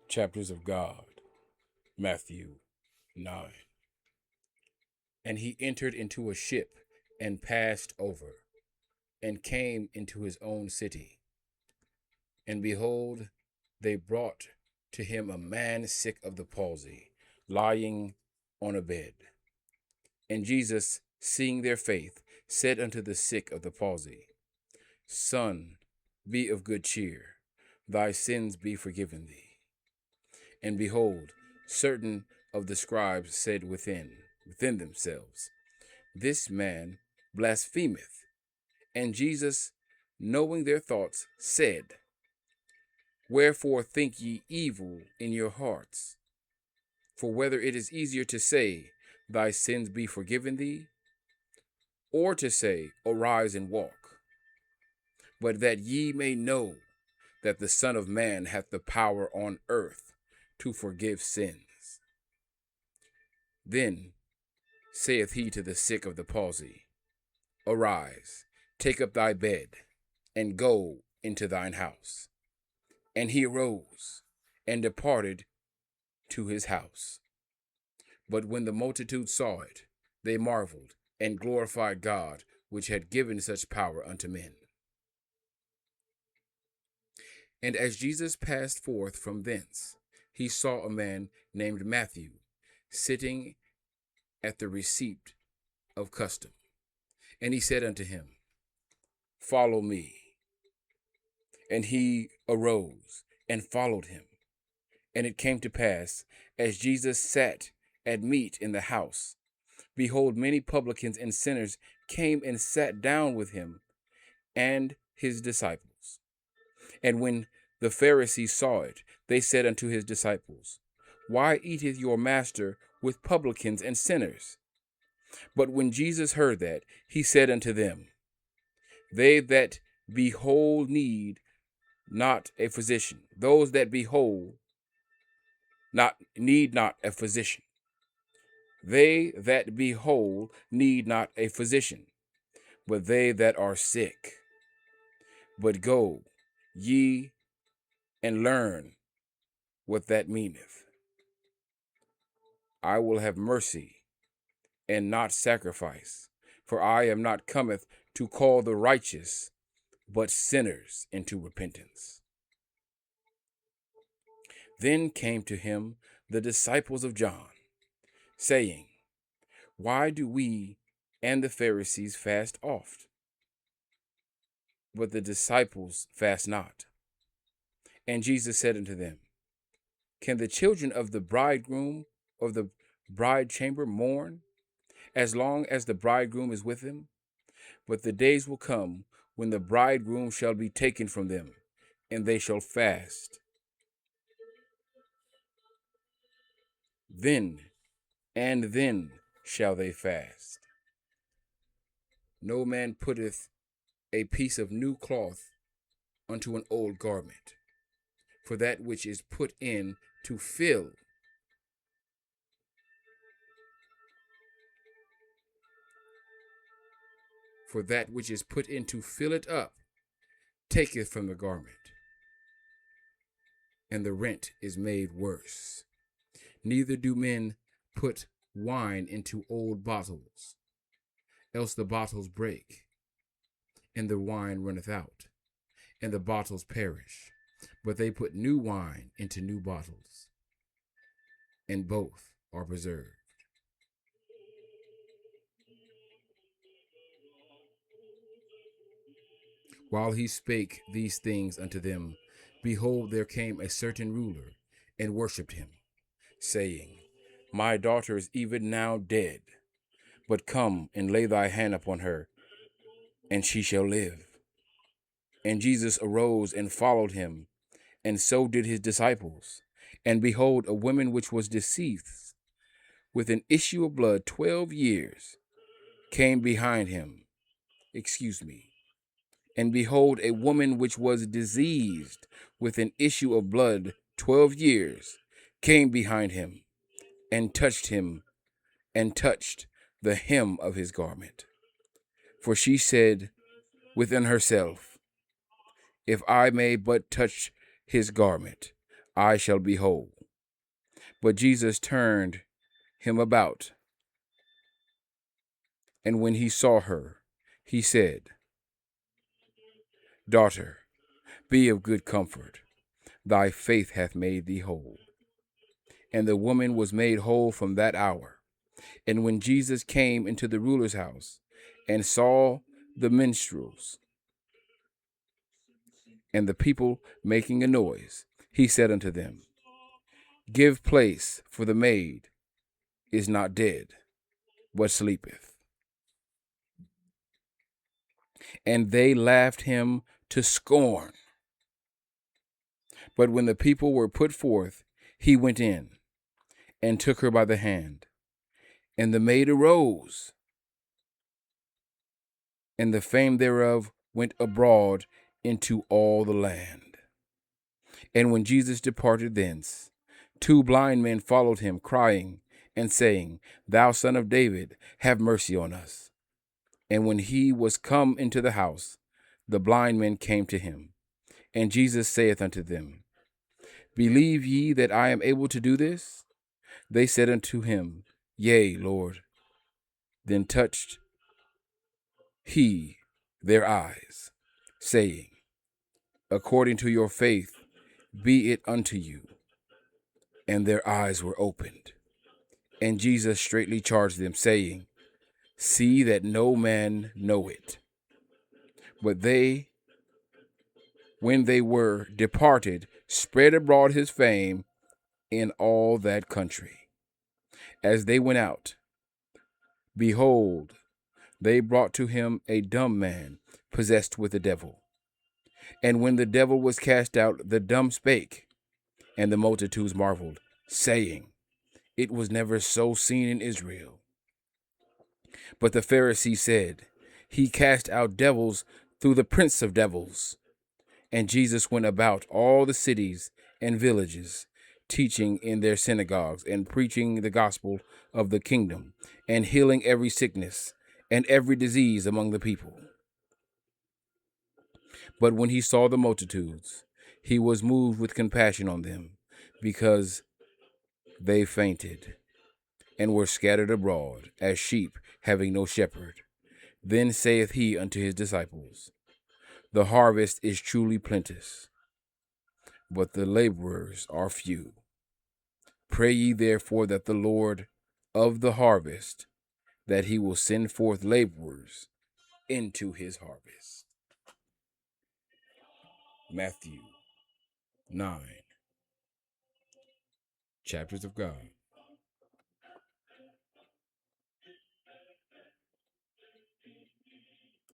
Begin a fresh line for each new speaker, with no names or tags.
Chapters of God, Matthew 9. And he entered into a ship and passed over, and came into his own city. And behold, they brought to him a man sick of the palsy, lying on a bed. And Jesus, seeing their faith, said unto the sick of the palsy, Son, be of good cheer, thy sins be forgiven thee. And behold, certain of the scribes said within themselves, This man blasphemeth. And Jesus, knowing their thoughts, said, Wherefore think ye evil in your hearts? For whether it is easier to say, Thy sins be forgiven thee, or to say, Arise and walk. But that ye may know that the Son of Man hath the power on earth to forgive sins. Then saith he to the sick of the palsy, Arise, take up thy bed, and go into thine house. And he arose, and departed to his house. But when the multitude saw it, they marveled, and glorified God, which had given such power unto men. And as Jesus passed forth from thence, he saw a man named Matthew, sitting at the receipt of custom. And he said unto him, Follow me. And he arose and followed him. And it came to pass, as Jesus sat at meat in the house, behold, many publicans and sinners came and sat down with him and his disciples. And when the Pharisees saw it, they said unto his disciples, Why eateth your master with publicans and sinners? But when Jesus heard that, he said unto them, They that be whole need not a physician. Those that be whole need not a physician. They that be whole need not a physician, but they that are sick. But go ye and learn what that meaneth. I will have mercy and not sacrifice, for I am not cometh to call the righteous, but sinners into repentance. Then came to him the disciples of John, saying, Why do we and the Pharisees fast oft, but the disciples fast not? And Jesus said unto them, Can the children of the bridegroom of the bride chamber mourn, as long as the bridegroom is with them? But the days will come when the bridegroom shall be taken from them, and they shall fast. Then shall they fast. No man putteth a piece of new cloth unto an old garment, for that which is put in to fill it up taketh from the garment, and the rent is made worse. Neither do men put wine into old bottles, else the bottles break, and the wine runneth out, and the bottles perish. But they put new wine into new bottles, and both are preserved. While he spake these things unto them, behold, there came a certain ruler, and worshipped him, saying, My daughter is even now dead, but come and lay thy hand upon her, and she shall live. And Jesus arose and followed him, and so did his disciples. And behold, a woman which was deceased with an issue of blood 12 years came behind him. And behold, a woman which was diseased with an issue of blood 12 years came behind him, and touched the hem of his garment. For she said within herself, If I may but touch his garment, I shall be whole. But Jesus turned him about, and when he saw her, he said, Daughter, be of good comfort. Thy faith hath made thee whole. And the woman was made whole from that hour. And when Jesus came into the ruler's house and saw the minstrels and the people making a noise, he said unto them, Give place, for the maid is not dead, but sleepeth. And they laughed him to scorn. But when the people were put forth, he went in and took her by the hand. And the maid arose, and the fame thereof went abroad into all the land. And when Jesus departed thence, 2 blind men followed him, crying and saying, Thou Son of David, have mercy on us. And when he was come into the house, the blind men came to him. And Jesus saith unto them, Believe ye that I am able to do this? They said unto him, Yea, Lord. Then touched he their eyes, saying, According to your faith be it unto you. And their eyes were opened. And Jesus straitly charged them, saying, See that no man know it. But they, when they were departed, spread abroad his fame in all that country. As they went out, behold, they brought to him a dumb man, possessed with a devil. And when the devil was cast out, the dumb spake, and the multitudes marveled, saying, It was never so seen in Israel. But the Pharisees said, He cast out devils through the prince of devils. And Jesus went about all the cities and villages, teaching in their synagogues and preaching the gospel of the kingdom, and healing every sickness and every disease among the people. But when he saw the multitudes, he was moved with compassion on them, because they fainted and were scattered abroad as sheep having no shepherd. Then saith he unto his disciples, The harvest is truly plenteous, but the laborers are few. Pray ye therefore that the Lord of the harvest, that he will send forth laborers into his harvest. Matthew 9. Chapters of God.